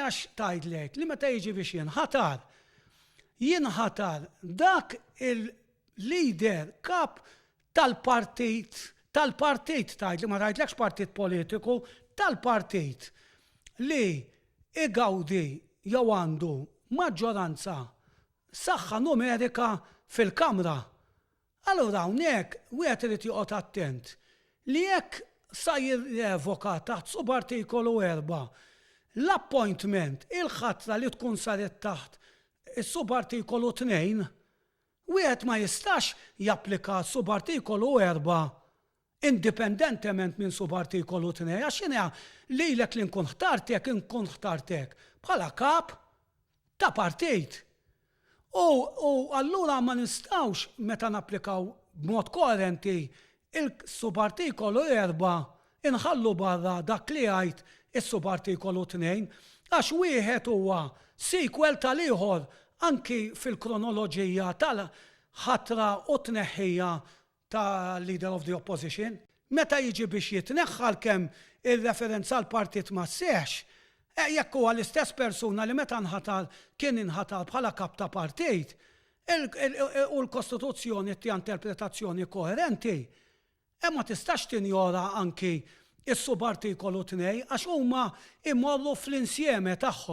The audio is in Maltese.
għax tgħidlek li meta jiġi biex jinħatar dak il-leader kap tal-partit tgħid li ma tgħidlekx partit politiku, tal-partit li igawdi jew għandu maġġoranza saħħa numerika fil-Kamra. Allura hawnhekk wieħed irid joqgħod attent li jekk sa jirrevoka taħt subartikolu 4 l-appointment il-ħatra li tkun saret taħt is-subartikolu 2, wieħed ma jistax japplika subartikolu 4 indipendentement minn subartikolu 2 għax jiena lilek li nkun ħtartek bħala kap ta' partit. U allura ma nistgħux meta napplikaw b'mod koerenti il-subartikolu 4 inħallu barra dak li jgħid is-subartikolu 2 għax wieħed huwa sequel tal-ieħor anki fil-kronoloġija tal-ħatra u tneħħija tal-Leader of the Opposition. Meta jiġi biex jitneħħal kemm ir-referenza għall partit ma sseħħx, jekk huwa l-istess persuna li meta kien inħatar bħala kap ta' partit, u l-Kostituzzjoni tija interpretazzjoni koerenti, ma tistax tinjora anki is-subartikolu 2 għax huma immorru fl-insieme tagħhom.